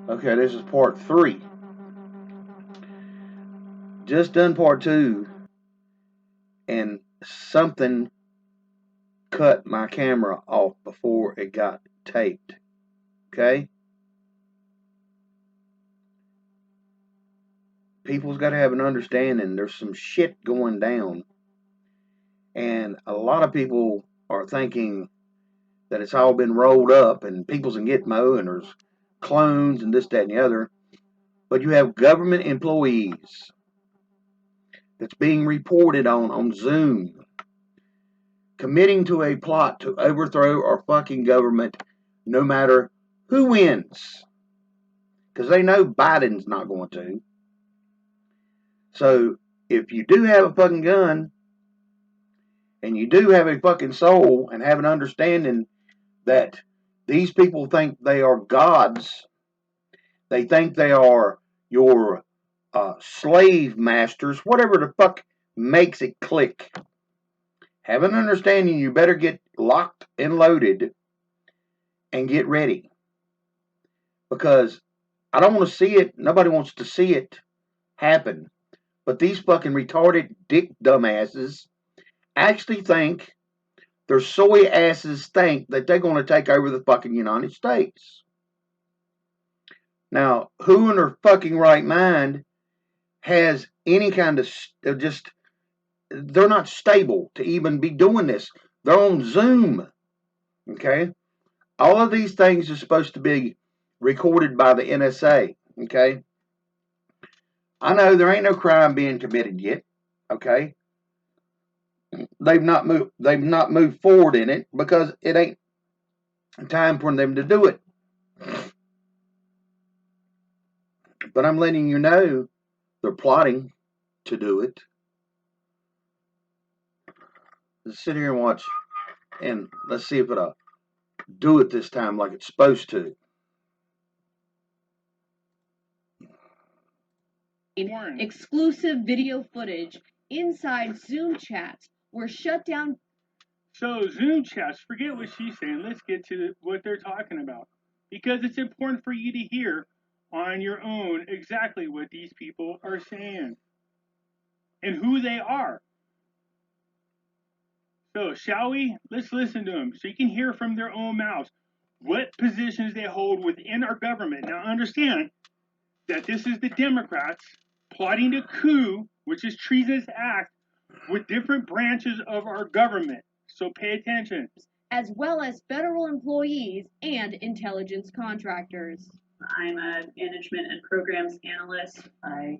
Okay, this is part 3. Just done part 2, and something cut my camera off before it got taped. Okay? People's got to have an understanding. There's some shit going down. And a lot of people are thinking that it's all been rolled up and people's in Gitmo and there's clones and this, that, and the other. But you have government employees that's being reported on Zoom committing to a plot to overthrow our fucking government no matter who wins. Because they know Biden's not going to. So if you do have a fucking gun and you do have a fucking soul and have an understanding that these people think they are gods, they think they are your slave masters, whatever the fuck makes it click. Have an understanding you better get locked and loaded and get ready. Because I don't want to see it. Nobody wants to see it happen. But these fucking retarded dick dumbasses actually think, their soy asses think that they're going to take over the fucking United States. Now, who in their fucking right mind has any kind of just, they're not stable to even be doing this. They're on Zoom. Okay? All of these things are supposed to be recorded by the NSA. Okay? I know there ain't no crime being committed yet. Okay? They've not moved forward in it because it ain't time for them to do it. But I'm letting you know they're plotting to do it. Let's sit here and watch, and let's see if it'll do it this time like it's supposed to. Exclusive video footage inside Zoom chats were shut down. So Zoom chats, forget what she's saying. Let's get to what they're talking about. Because it's important for you to hear on your own exactly what these people are saying and who they are. So shall we? Let's listen to them so you can hear from their own mouths what positions they hold within our government. Now understand that this is the Democrats plotting a coup, which is treasonous act, with different branches of our government. So pay attention. As well as federal employees and intelligence contractors. I'm a management and programs analyst. I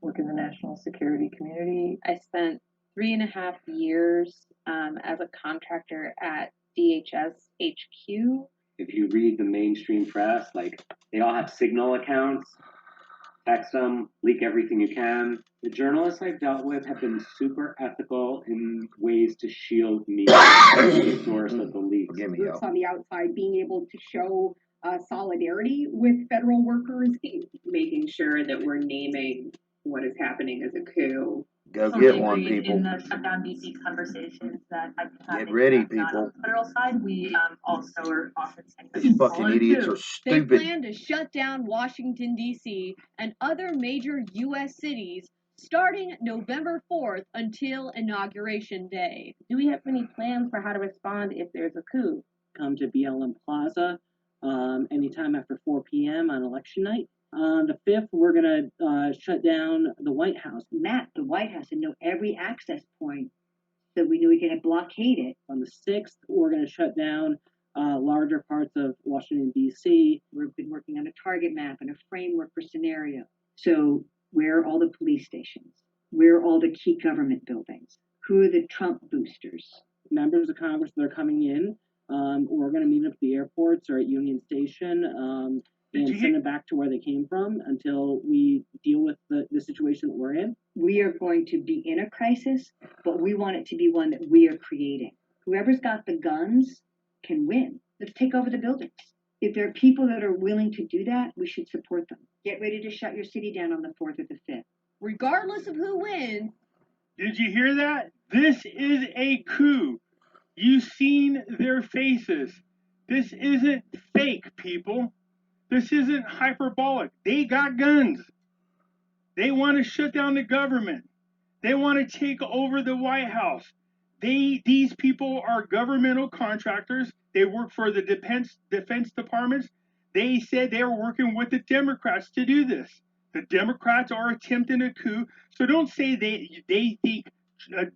work in the national security community. I spent 3.5 years as a contractor at DHS HQ. If you read the mainstream press, like they all have Signal accounts, text them, leak everything you can. The journalists I've dealt with have been super ethical in ways to shield me from the source of the leaks. Groups on the outside being able to show solidarity with federal workers, making sure that we're naming what is happening as a coup. Go get one, people. In the shutdown DC conversations that I've been having. Get ready, people. On the federal side, we also are often saying these fucking idiots are stupid. They plan to shut down Washington, D.C. and other major U.S. cities starting November 4th until Inauguration Day. Do we have any plans for how to respond if there's a coup? Come to BLM Plaza anytime after 4 p.m. on election night. On the 5th, we're going to shut down the White House. Map the White House and know every access point so we knew we could blockade it. On the 6th, we're going to shut down larger parts of Washington, D.C. We've been working on a target map and a framework for scenario. So where are all the police stations? Where are all the key government buildings? Who are the Trump boosters? Members of Congress that are coming in, we're going to meet up at the airports or at Union Station. And send them back to where they came from until we deal with the situation that we're in. We are going to be in a crisis, but we want it to be one that we are creating. Whoever's got the guns can win. Let's take over the buildings. If there are people that are willing to do that, we should support them. Get ready to shut your city down on the 4th or the 5th. Regardless of who wins. Did you hear that? This is a coup. You've seen their faces. This isn't fake, people. This isn't hyperbolic. They got guns. They want to shut down the government. They want to take over the White House. These people are governmental contractors. They work for the defense departments. They said they were working with the Democrats to do this. The Democrats are attempting a coup. So don't say they think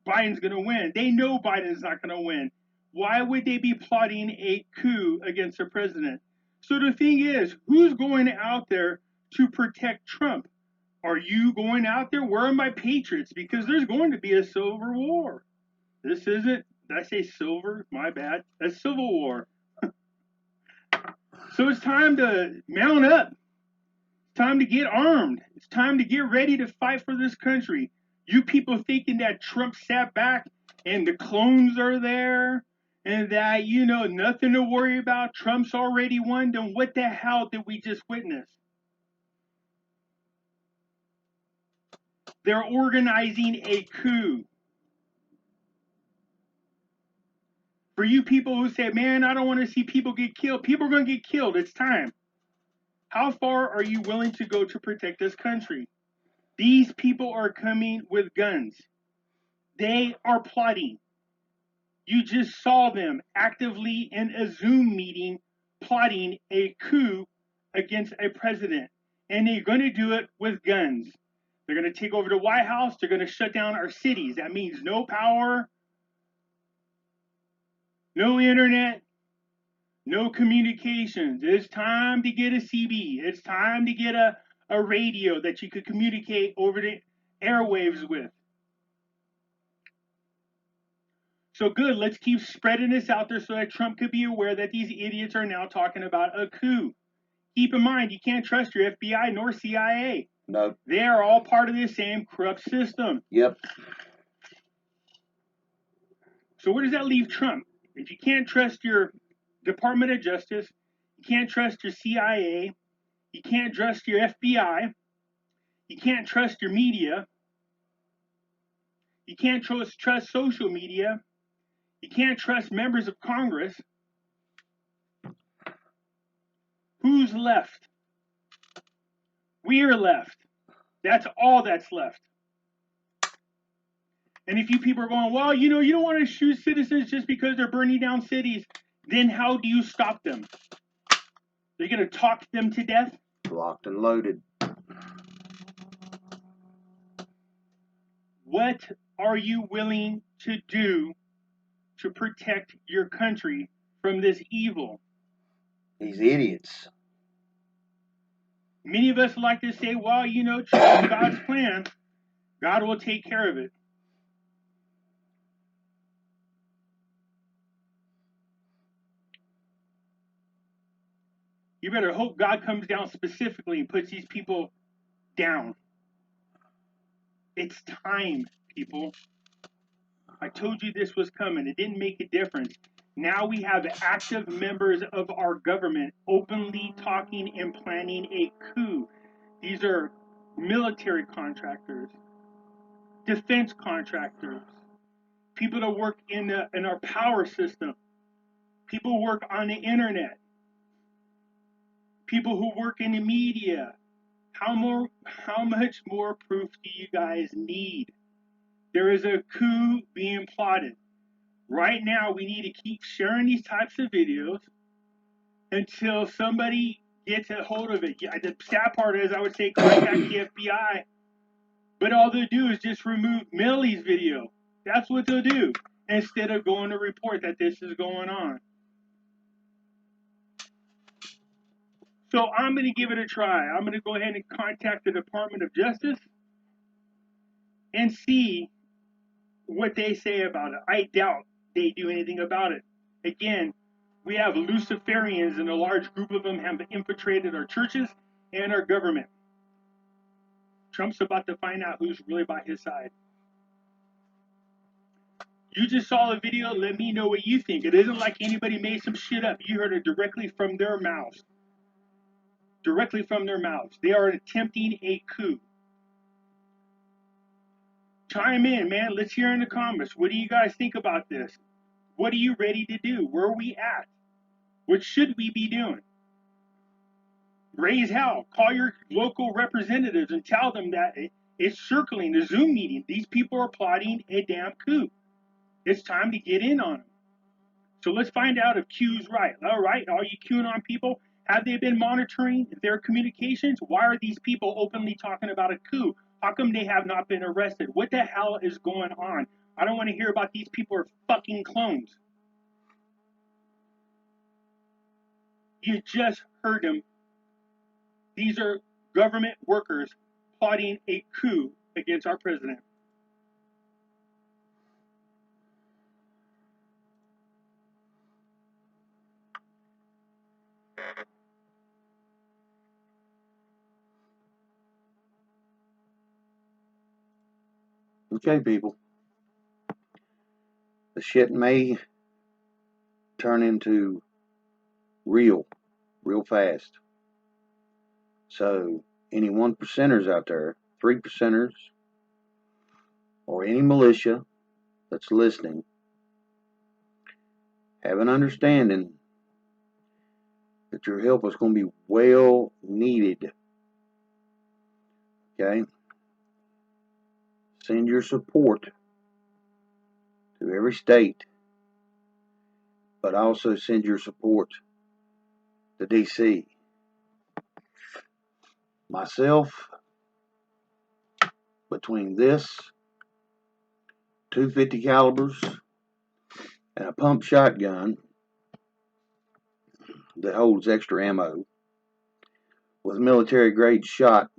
Biden's going to win. They know Biden's not going to win. Why would they be plotting a coup against the president? So the thing is, who's going out there to protect Trump? Are you going out there? Where are my patriots? Because there's going to be a civil war. This isn't, did I say silver? My bad. A civil war. So it's time to mount up. It's time to get armed. It's time to get ready to fight for this country. You people thinking that Trump sat back and the clones are there and that, nothing to worry about. Trump's already won. Then what the hell did we just witness? They're organizing a coup. For you people who say, man, I don't want to see people get killed. People are going to get killed. It's time. How far are you willing to go to protect this country? These people are coming with guns. They are plotting. You just saw them actively in a Zoom meeting plotting a coup against a president. And they're going to do it with guns. They're going to take over the White House. They're going to shut down our cities. That means no power, no internet, no communications. It's time to get a CB. It's time to get a radio that you could communicate over the airwaves with. So good, let's keep spreading this out there so that Trump could be aware that these idiots are now talking about a coup. Keep in mind, you can't trust your FBI nor CIA. No. They are all part of the same corrupt system. Yep. So where does that leave Trump? If you can't trust your Department of Justice, you can't trust your CIA, you can't trust your FBI, you can't trust your media, you can't trust social media, you can't trust members of Congress. Who's left? We're left. That's all that's left. And if you people are going, well, you don't want to shoot citizens just because they're burning down cities, then how do you stop them? They're going to talk them to death? Locked and loaded. What are you willing to do to protect your country from this evil? These idiots. Many of us like to say, well, trust God's plan. God will take care of it. You better hope God comes down specifically and puts these people down. It's time, people. I told you this was coming. It didn't make a difference. Now we have active members of our government openly talking and planning a coup. These are military contractors, defense contractors, people that work in our power system, people who work on the internet, people who work in the media. How much more proof do you guys need? There is a coup being plotted. Right now, we need to keep sharing these types of videos until somebody gets a hold of it. Yeah, the sad part is, I would say contact the FBI, but all they'll do is just remove Millie's video. That's what they'll do, instead of going to report that this is going on. So I'm going to give it a try. I'm going to go ahead and contact the Department of Justice and see what they say about it. I doubt they do anything about it. Again, we have Luciferians, and a large group of them have infiltrated our churches and our government. Trump's about to find out who's really by his side. You just saw the video. Let me know what you think. It isn't like anybody made some shit up. You heard it directly from their mouths. Directly from their mouths. They are attempting a coup. Chime in, man. Let's hear in the comments. What do you guys think about this? What are you ready to do? Where are we at? What should we be doing? Raise hell. Call your local representatives and tell them that it's circling the Zoom meeting. These people are plotting a damn coup. It's time to get in on them. So let's find out if Q's right. All right, all you QAnon people, have they been monitoring their communications? Why are these people openly talking about a coup? How come they have not been arrested? What the hell is going on? I don't want to hear about these people are fucking clones. You just heard them. These are government workers plotting a coup against our president. Okay, people. The shit may turn into real fast. So, any 1%ers out there, 3%ers, or any militia that's listening, have an understanding that your help is going to be well needed. Okay? Send your support to every state, but also send your support to DC. Myself, between this, 250 calibers, and a pump shotgun that holds extra ammo with military grade shot,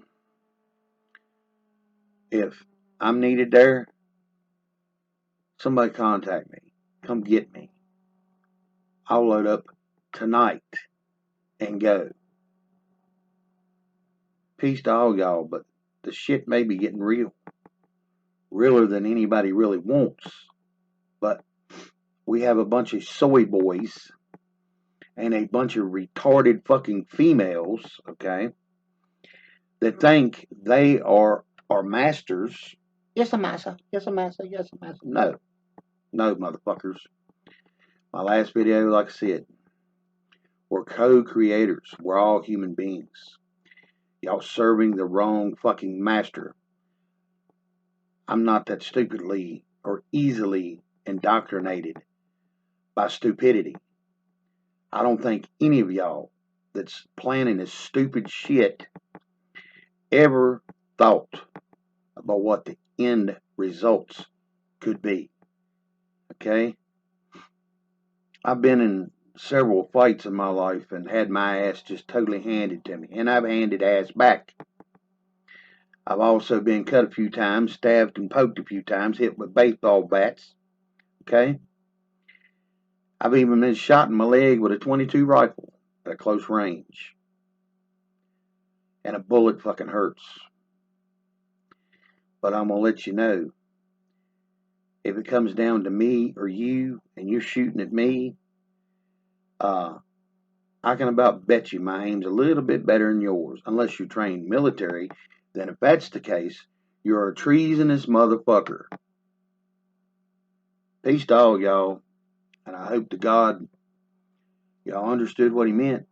if I'm needed there, somebody contact me. Come get me. I'll load up tonight and go. Peace to all y'all, but the shit may be getting real. Realer than anybody really wants. But we have a bunch of soy boys and a bunch of retarded fucking females, okay, that think they are our masters. Yes, a master. Yes, a master. Yes, a master. No. No, motherfuckers. My last video, like I said, we're co-creators. We're all human beings. Y'all serving the wrong fucking master. I'm not that stupidly or easily indoctrinated by stupidity. I don't think any of y'all that's planning this stupid shit ever thought about what the end results could be. Okay? I've been in several fights in my life and had my ass just totally handed to me. And I've handed ass back. I've also been cut a few times, stabbed and poked a few times, hit with baseball bats. Okay? I've even been shot in my leg with a .22 rifle at a close range. And a bullet fucking hurts. But I'm going to let you know, if it comes down to me or you and you're shooting at me, I can about bet you my aim's a little bit better than yours, unless you're trained military. Then if that's the case, you're a treasonous motherfucker. Peace to all y'all, and I hope to God y'all understood what he meant.